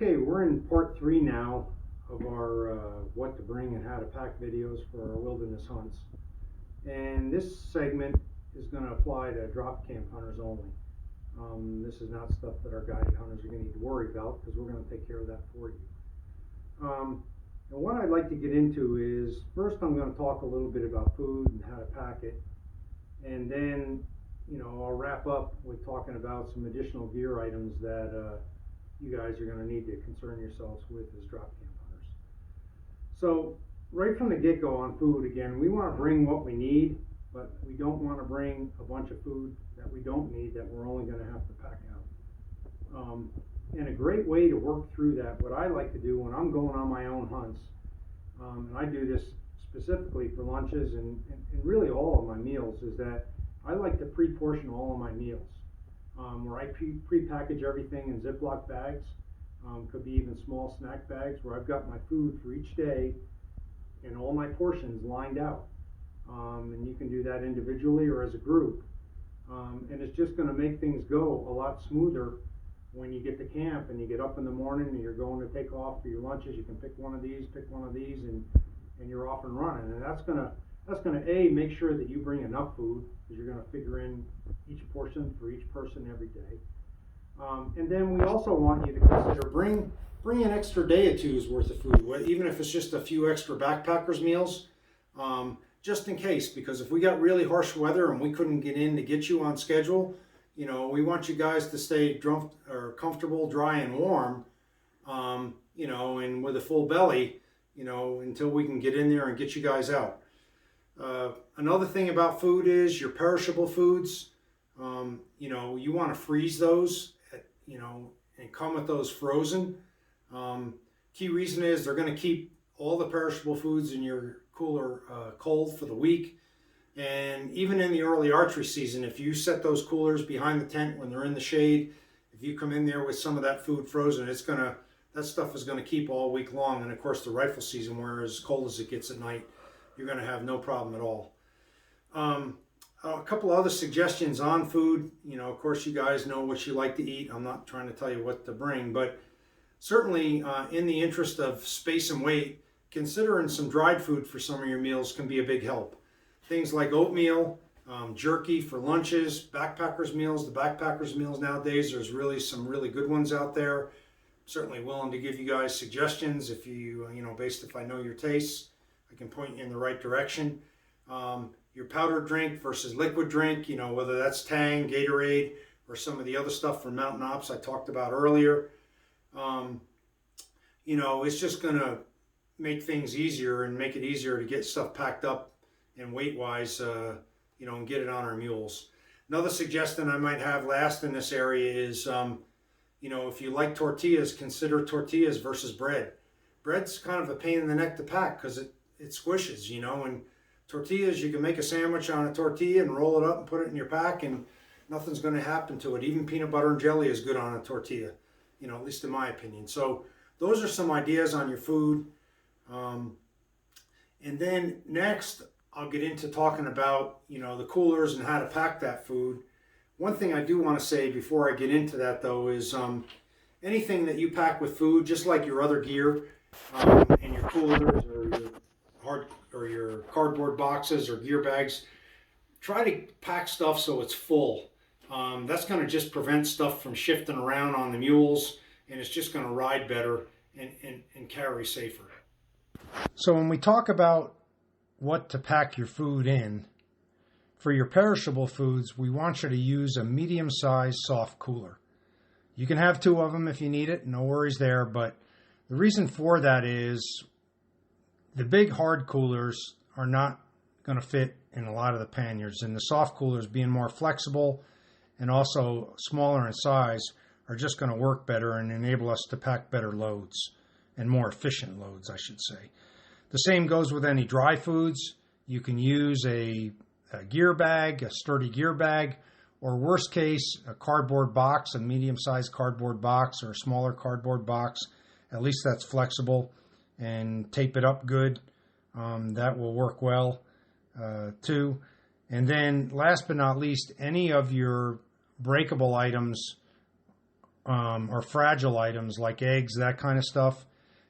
Okay, we're in part 3 now of our what to bring and how to pack videos for our wilderness hunts. And this segment is going to apply to drop camp hunters only. This is not stuff that our guided hunters are going to need to worry about, because we're going to take care of that for you. And what I'd like to get into is, first I'm going to talk a little bit about food and how to pack it. And then, I'll wrap up with talking about some additional gear items that you guys are going to need to concern yourselves with as drop camp hunters. So right from the get-go on food, again, we want to bring what we need, but we don't want to bring a bunch of food that we don't need that we're only going to have to pack out. And a great way to work through that, what I like to do when I'm going on my own hunts, and I do this specifically for lunches and really all of my meals, is that I like to pre-portion all of my meals. Where I pre-package everything in Ziploc bags, could be even small snack bags, where I've got my food for each day and all my portions lined out. And you can do that individually or as a group. And it's just going to make things go a lot smoother when you get to camp and you get up in the morning and you're going to take off for your lunches. You can pick one of these, and you're off and running. And that's going to A, make sure that you bring enough food, because you're going to figure in each portion for each person every day. And then we also want you to consider bring an extra day or two's worth of food, even if it's just a few extra backpackers meals, just in case, because if we got really harsh weather and we couldn't get in to get you on schedule, we want you guys to stay comfortable, dry, and warm, and with a full belly, until we can get in there and get you guys out. Another thing about food is your perishable foods. You want to freeze those, and come with those frozen. Key reason is they're going to keep all the perishable foods in your cooler cold for the week. And even in the early archery season, if you set those coolers behind the tent when they're in the shade, if you come in there with some of that food frozen, that stuff is going to keep all week long. And of course, the rifle season, where as cold as it gets at night, you're going to have no problem at all. A couple other suggestions on food. Of course, you guys know what you like to eat. I'm not trying to tell you what to bring, but certainly in the interest of space and weight, considering some dried food for some of your meals can be a big help. Things like oatmeal, jerky for lunches, backpackers meals. The backpackers meals nowadays, there's really some really good ones out there. Certainly willing to give you guys suggestions if you, based if I know your tastes. I can point you in the right direction. Your powdered drink versus liquid drink, whether that's Tang, Gatorade, or some of the other stuff from Mountain Ops I talked about earlier. It's just going to make things easier and make it easier to get stuff packed up and weight-wise, and get it on our mules. Another suggestion I might have last in this area is, if you like tortillas, consider tortillas versus bread. Bread's kind of a pain in the neck to pack because it squishes, and tortillas, you can make a sandwich on a tortilla and roll it up and put it in your pack and nothing's going to happen to it. Even peanut butter and jelly is good on a tortilla, at least in my opinion. So those are some ideas on your food. And then next, I'll get into talking about, the coolers and how to pack that food. One thing I do want to say before I get into that, though, is anything that you pack with food, just like your other gear, and your coolers or your cardboard boxes or gear bags, try to pack stuff so it's full. That's going to just prevent stuff from shifting around on the mules, and it's just going to ride better and carry safer. So when we talk about what to pack your food in, for your perishable foods, we want you to use a medium-sized soft cooler. You can have 2 of them if you need it, no worries there, but the reason for that is the big hard coolers are not going to fit in a lot of the panniers, and the soft coolers, being more flexible and also smaller in size, are just going to work better and enable us to pack better loads, and more efficient loads, I should say. The same goes with any dry foods. You can use a gear bag, a sturdy gear bag, or worst case, a cardboard box, a medium-sized cardboard box or a smaller cardboard box. At least that's flexible, and tape it up good. That will work well too. And then last but not least, any of your breakable items or fragile items like eggs, that kind of stuff,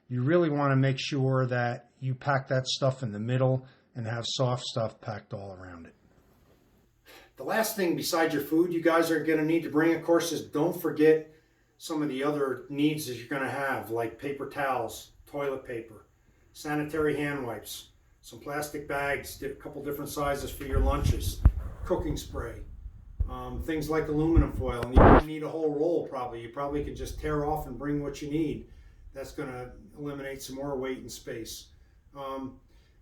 you really want to make sure that you pack that stuff in the middle and have soft stuff packed all around it. The last thing besides your food you guys are going to need to bring, of course, is don't forget some of the other needs that you're going to have, like paper towels, toilet paper, sanitary hand wipes, some plastic bags, a couple different sizes for your lunches, cooking spray, things like aluminum foil. And you don't need a whole roll probably. You probably can just tear off and bring what you need. That's going to eliminate some more weight and space.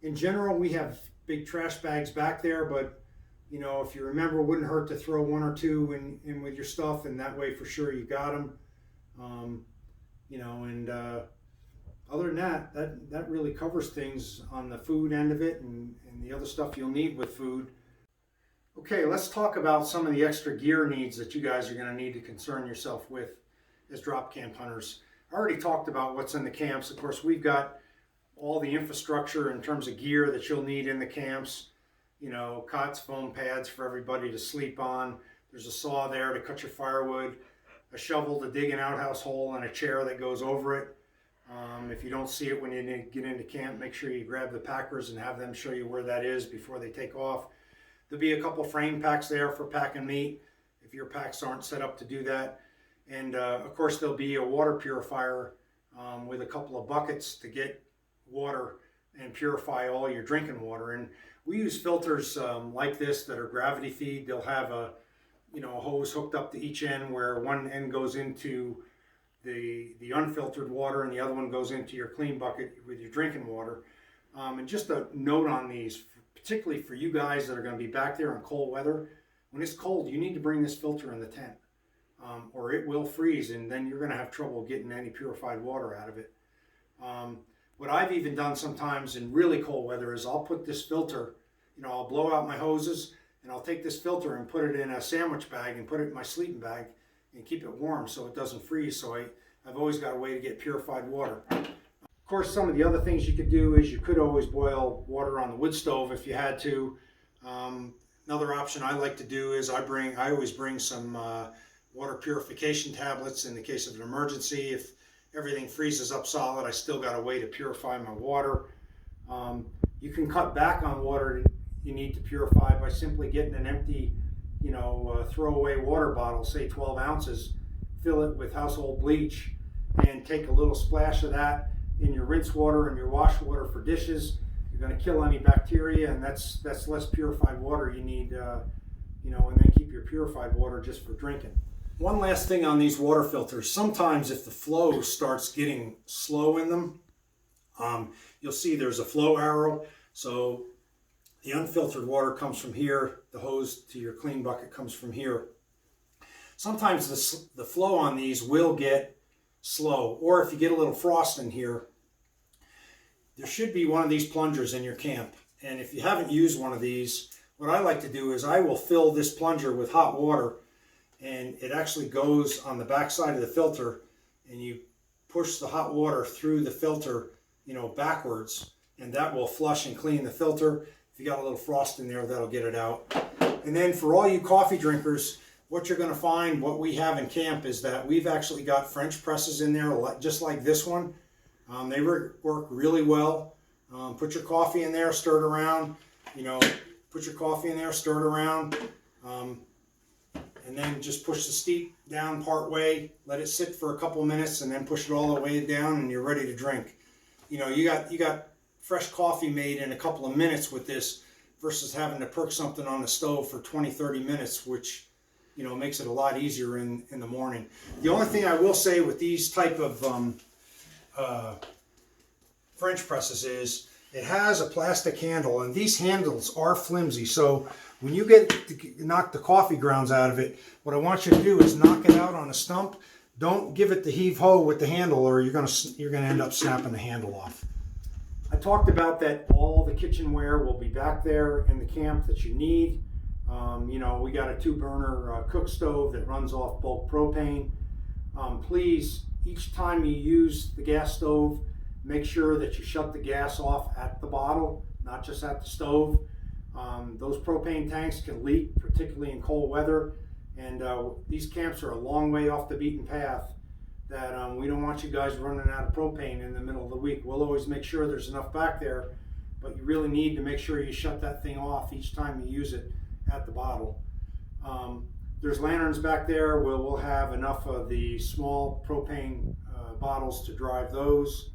In general, we have big trash bags back there, but you know, if you remember, it wouldn't hurt to throw one or two in with your stuff, and that way for sure you got them. You know, and other than that, that really covers things on the food end of it and the other stuff you'll need with food. Okay, let's talk about some of the extra gear needs that you guys are going to need to concern yourself with as drop camp hunters. I already talked about what's in the camps. Of course, we've got all the infrastructure in terms of gear that you'll need in the camps. You know, cots, foam pads for everybody to sleep on. There's a saw there to cut your firewood, a shovel to dig an outhouse hole, and a chair that goes over it. If you don't see it when you get into camp, make sure you grab the packers and have them show you where that is before they take off. There'll be a couple frame packs there for packing meat if your packs aren't set up to do that. And of course, there'll be a water purifier with a couple of buckets to get water and purify all your drinking water. And we use filters like this that are gravity feed. They'll have a hose hooked up to each end, where one end goes into the unfiltered water and the other one goes into your clean bucket with your drinking water. And just a note on these, particularly for you guys that are going to be back there in cold weather, when it's cold, you need to bring this filter in the tent, or it will freeze, and then you're going to have trouble getting any purified water out of it. What I've even done sometimes in really cold weather is I'll put this filter, I'll blow out my hoses and I'll take this filter and put it in a sandwich bag and put it in my sleeping bag and keep it warm so it doesn't freeze. So I've always got a way to get purified water. Of course, some of the other things you could do is you could always boil water on the wood stove if you had to. Another option I like to do is I always bring some water purification tablets in the case of an emergency. If everything freezes up solid, I still got a way to purify my water. You can cut back on water you need to purify by simply getting an empty, throwaway water bottle, say 12 ounces, fill it with household bleach, and take a little splash of that in your rinse water and your wash water for dishes. You're going to kill any bacteria, and that's less purified water you need, and then keep your purified water just for drinking. One last thing on these water filters. Sometimes if the flow starts getting slow in them, you'll see there's a flow arrow. So the unfiltered water comes from here. The hose to your clean bucket comes from here. Sometimes the flow on these will get slow, or if you get a little frost in here, there should be one of these plungers in your camp. And if you haven't used one of these, what I like to do is I will fill this plunger with hot water, and it actually goes on the back side of the filter, and you push the hot water through the filter, backwards, and that will flush and clean the filter. If you got a little frost in there, that'll get it out. And then for all you coffee drinkers, what you're going to find, what we have in camp, is that we've actually got French presses in there, just like this one. They work really well. Put your coffee in there, stir it around. Put your coffee in there, stir it around. And then just push the steep down part way, let it sit for a couple of minutes, and then push it all the way down, and you're ready to drink. You got fresh coffee made in a couple of minutes with this, versus having to perk something on the stove for 20-30 minutes, which makes it a lot easier in the morning. The only thing I will say with these type of French presses is it has a plastic handle, and these handles are flimsy. So when you knock the coffee grounds out of it, what I want you to do is knock it out on a stump. Don't give it the heave-ho with the handle, or you're gonna end up snapping the handle off. I talked about that all the kitchenware will be back there in the camp that you need. We got a 2-burner cook stove that runs off bulk propane. Please, each time you use the gas stove, make sure that you shut the gas off at the bottle, not just at the stove. Those propane tanks can leak, particularly in cold weather. And these camps are a long way off the beaten path that we don't want you guys running out of propane in the middle of the week. We'll always make sure there's enough back there, but you really need to make sure you shut that thing off each time you use it at the bottle. There's lanterns back there where we'll have enough of the small propane bottles to drive those.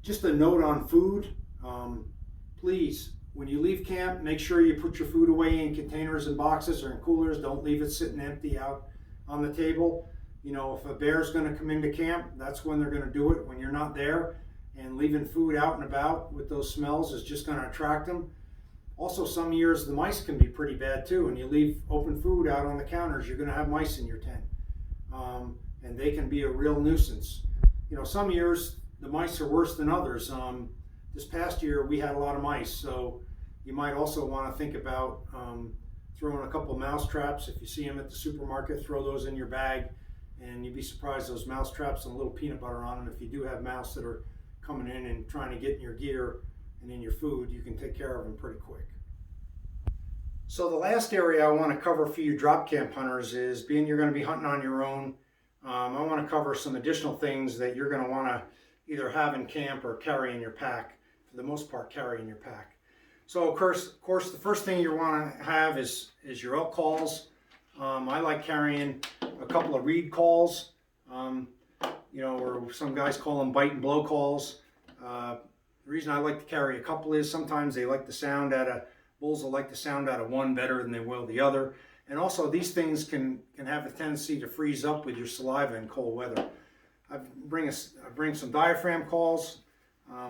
Just a note on food. Please, when you leave camp, make sure you put your food away in containers and boxes or in coolers. Don't leave it sitting empty out on the table. You know, if a bear's going to come into camp, that's when they're going to do it, when you're not there. And leaving food out and about with those smells is just going to attract them. Also, some years the mice can be pretty bad too. When you leave open food out on the counters, you're going to have mice in your tent. And they can be a real nuisance. You know, some years the mice are worse than others. This past year we had a lot of mice, so you might also want to think about throwing a couple of mouse traps. If you see them at the supermarket, throw those in your bag, and you'd be surprised, those mouse traps and a little peanut butter on them. If you do have mouse that are coming in and trying to get in your gear and in your food, you can take care of them pretty quick. So the last area I want to cover for you drop camp hunters is, being you're going to be hunting on your own, I want to cover some additional things that you're going to want to either have in camp or carry in your pack. For the most part, carry in your pack. So of course, the first thing you want to have is your elk calls. I like carrying a couple of reed calls, you know, or some guys call them bite and blow calls. The reason I like to carry a couple is sometimes they like the sound out of, bulls will like the sound out of one better than they will the other. And also these things can have a tendency to freeze up with your saliva in cold weather. I bring some diaphragm calls.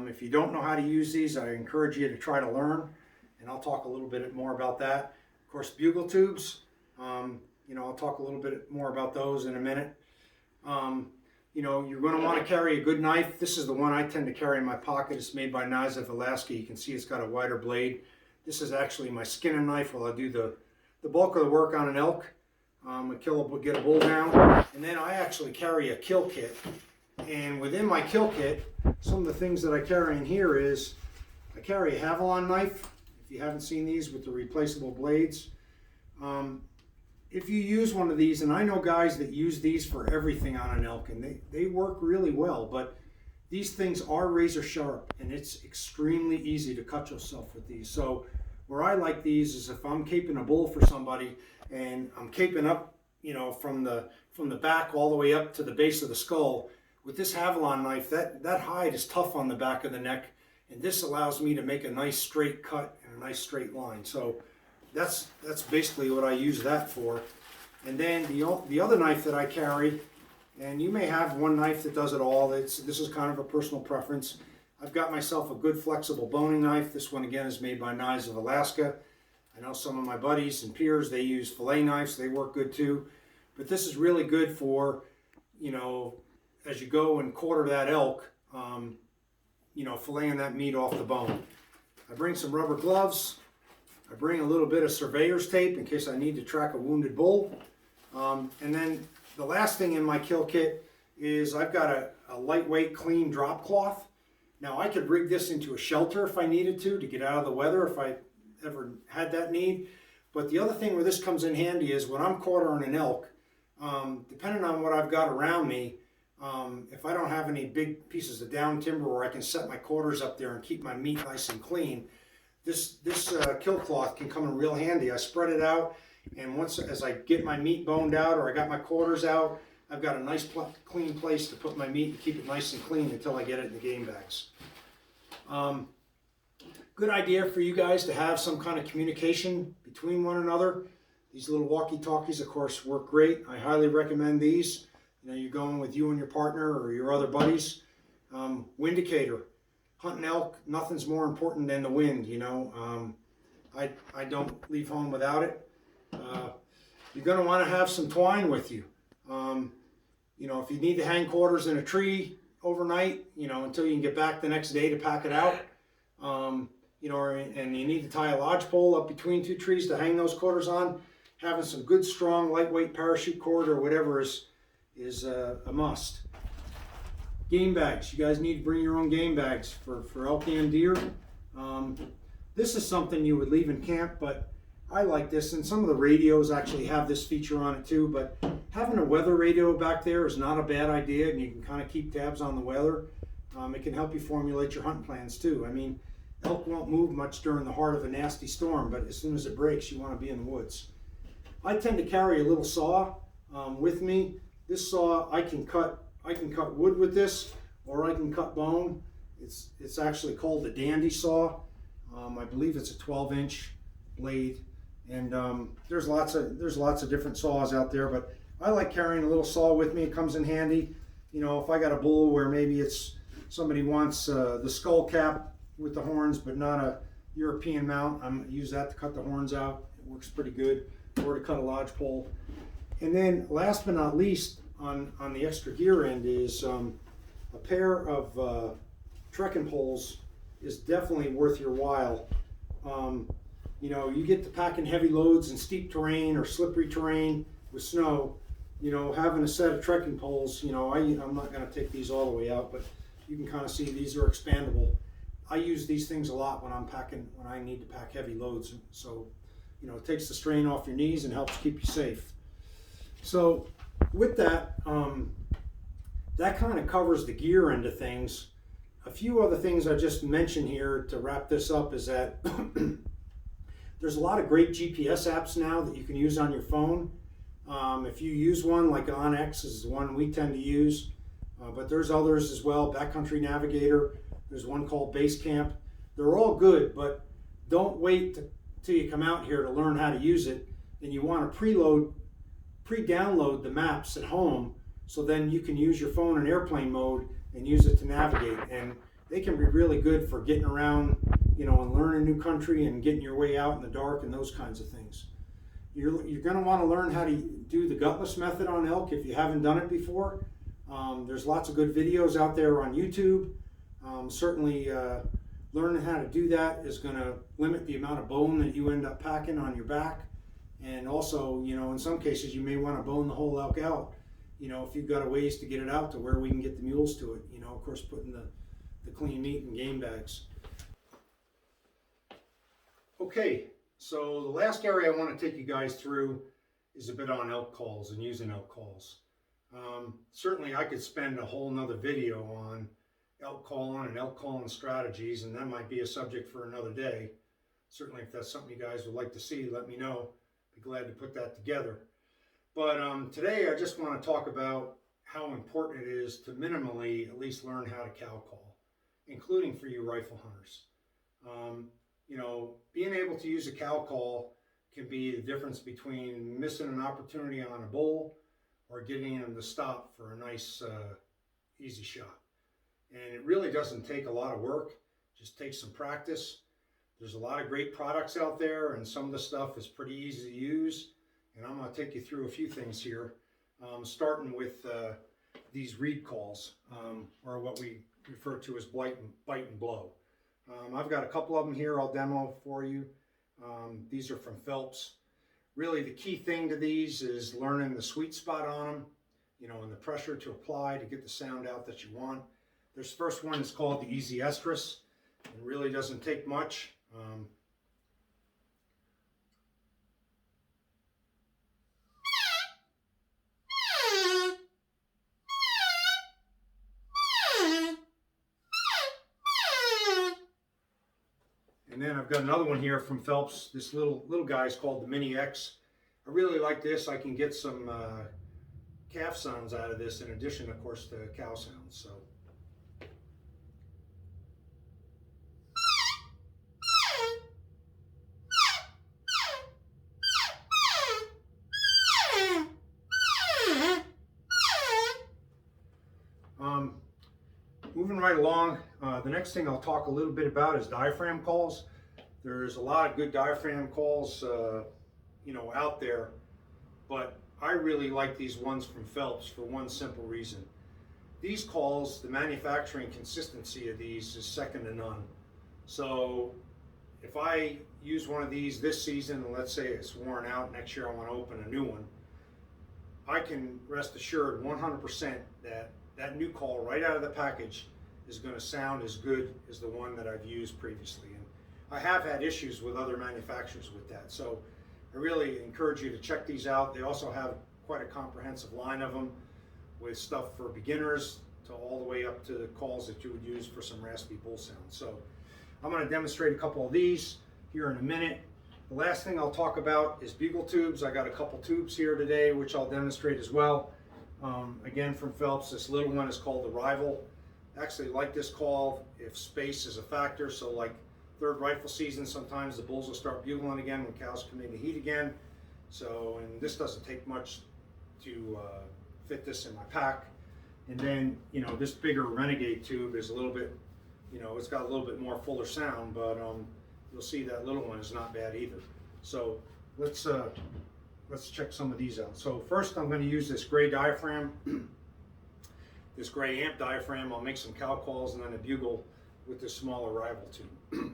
If you don't know how to use these, I encourage you to try to learn, and I'll talk a little bit more about that. Of course, bugle tubes, you know, I'll talk a little bit more about those in a minute. You know, you're going to want to carry a good knife. This is the one I tend to carry in my pocket. It's made by Knives of Alaska. You can see it's got a wider blade. This is actually my skinning knife while I do the bulk of the work on an elk. Get a bull down, and then I actually carry a kill kit. And within my kill kit, some of the things that I carry in here is, I carry a Havalon knife. If you haven't seen these with the replaceable blades, if you use one of these, and I know guys that use these for everything on an elk, and they work really well, but these things are razor sharp, and it's extremely easy to cut yourself with these. So where I like these is if I'm caping a bull for somebody, and I'm caping up, you know, from the back all the way up to the base of the skull. With this Havalon knife, that hide is tough on the back of the neck, and this allows me to make a nice straight cut and a nice straight line. So that's basically what I use that for. And then the other knife that I carry, and you may have one knife that does it all. This is kind of a personal preference. I've got myself a good flexible boning knife. This one again is made by Knives of Alaska. I know some of my buddies and peers, they use fillet knives. They work good too. But this is really good for, you know, as you go and quarter that elk, you know, filleting that meat off the bone. I bring some rubber gloves. I bring a little bit of surveyor's tape in case I need to track a wounded bull. And then the last thing in my kill kit is I've got a lightweight clean drop cloth. Now I could rig this into a shelter if I needed to get out of the weather, if I ever had that need. But the other thing where this comes in handy is when I'm quartering an elk, depending on what I've got around me, if I don't have any big pieces of down timber where I can set my quarters up there and keep my meat nice and clean, this kill cloth can come in real handy. I spread it out, and as I get my meat boned out or I got my quarters out, I've got a nice clean place to put my meat and keep it nice and clean until I get it in the game bags. Good idea for you guys to have some kind of communication between one another. These little walkie-talkies, of course, work great. I highly recommend these. You know, you're going with you and your partner or your other buddies. Windicator. Hunting elk, nothing's more important than the wind, you know. I don't leave home without it. You're going to want to have some twine with you. You know, if you need to hang quarters in a tree overnight, you know, until you can get back the next day to pack it out, you know, and you need to tie a lodge pole up between two trees to hang those quarters on, having some good, strong, lightweight parachute cord or whatever is a must. Game bags. You guys need to bring your own game bags for elk and deer. This is something you would leave in camp, but I like this, and some of the radios actually have this feature on it too, but having a weather radio back there is not a bad idea, and you can kind of keep tabs on the weather. It can help you formulate your hunt plans too. I mean, elk won't move much during the heart of a nasty storm, but as soon as it breaks, you want to be in the woods. I tend to carry a little saw with me. This saw, I can cut wood with this, or I can cut bone. It's actually called the Dandy saw. I believe it's a 12-inch blade, and there's lots of different saws out there, but I like carrying a little saw with me. It comes in handy. You know, if I got a bull where maybe somebody wants the skull cap with the horns, but not a European mount, I'm gonna use that to cut the horns out. It works pretty good, or to cut a lodge pole. And then, last but not least, on the extra gear end is a pair of trekking poles is definitely worth your while. You know, you get to packing heavy loads in steep terrain or slippery terrain with snow. You know, having a set of trekking poles, you know, I'm not going to take these all the way out, but you can kind of see these are expandable. I use these things a lot when I need to pack heavy loads. So, you know, it takes the strain off your knees and helps keep you safe. So with that, that kind of covers the gear end of things. A few other things I just mentioned here to wrap this up is that there's a lot of great GPS apps now that you can use on your phone. If you use one, like OnX is the one we tend to use, but there's others as well. Backcountry Navigator, there's one called Basecamp. They're all good, but don't wait till you come out here to learn how to use it. And you want to pre-download the maps at home, so then you can use your phone in airplane mode and use it to navigate. And they can be really good for getting around, you know, and learning new country and getting your way out in the dark and those kinds of things. You're going to want to learn how to do the gutless method on elk if you haven't done it before. There's lots of good videos out there on YouTube. Certainly learning how to do that is going to limit the amount of bone that you end up packing on your back. And also, you know, in some cases you may want to bone the whole elk out, you know, if you've got a ways to get it out to where we can get the mules to it, you know, of course putting the clean meat in game bags. Okay, so the last area I want to take you guys through is a bit on elk calls and using elk calls. Certainly I could spend a whole nother video on elk calling strategies, and that might be a subject for another day. Certainly if that's something you guys would like to see, let me know. Be glad to put that together. But today I just want to talk about how important it is to minimally at least learn how to cow call, including for you rifle hunters. You know, being able to use a cow call can be the difference between missing an opportunity on a bull or getting him to stop for a nice, easy shot. And it really doesn't take a lot of work, just takes some practice. There's a lot of great products out there, and some of the stuff is pretty easy to use. And I'm going to take you through a few things here, starting with these reed calls, or what we refer to as bite and blow. I've got a couple of them here I'll demo for you. These are from Phelps. Really the key thing to these is learning the sweet spot on them, you know, and the pressure to apply to get the sound out that you want. This first one is called the Easy Estrus. It really doesn't take much. And then I've got another one here from Phelps. This little guy is called the Mini X. I really like this. I can get some calf sounds out of this in addition, of course, to cow sounds. So. Moving right along, the next thing I'll talk a little bit about is diaphragm calls. There's a lot of good diaphragm calls, you know, out there, but I really like these ones from Phelps for one simple reason. These calls, the manufacturing consistency of these is second to none. So if I use one of these this season, and let's say it's worn out, next year I want to open a new one, I can rest assured 100% that that new call right out of the package is going to sound as good as the one that I've used previously. And I have had issues with other manufacturers with that. So I really encourage you to check these out. They also have quite a comprehensive line of them with stuff for beginners to all the way up to the calls that you would use for some raspy bull sounds. So I'm going to demonstrate a couple of these here in a minute. The last thing I'll talk about is bugle tubes. I got a couple tubes here today which I'll demonstrate as well. Again, from Phelps, this little one is called the Rival. I actually like this call if space is a factor. So like third rifle season, sometimes the bulls will start bugling again when cows come in to heat again. So, and this doesn't take much to fit this in my pack. And then, you know, this bigger Renegade tube is a little bit, you know, it's got a little bit more fuller sound, but you'll see that little one is not bad either. So let's check some of these out. So first I'm going to use this gray diaphragm, this gray amp diaphragm. I'll make some cow calls and then a bugle with this smaller Rival tube.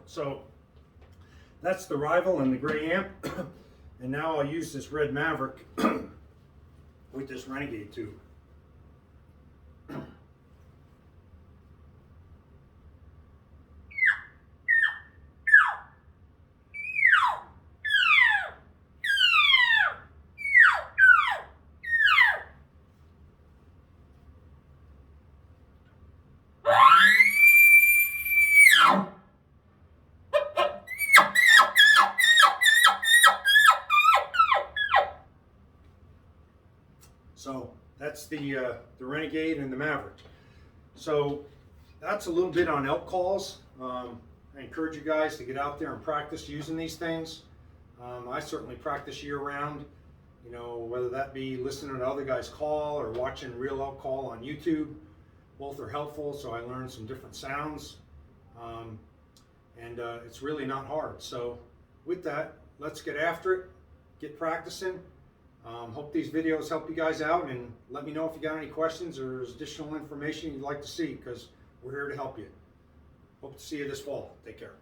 So that's the Rival and the gray amp. And now I'll use this red Maverick with this Renegade tube. So that's the Renegade and the Maverick. So that's a little bit on elk calls. I encourage you guys to get out there and practice using these things. I certainly practice year round, you know, whether that be listening to other guys call or watching real elk call on YouTube. Both are helpful, so I learned some different sounds. It's really not hard. So with that, let's get after it, get practicing. Hope these videos help you guys out, and let me know if you got any questions or there's additional information you'd like to see, because we're here to help you. Hope to see you this fall. Take care.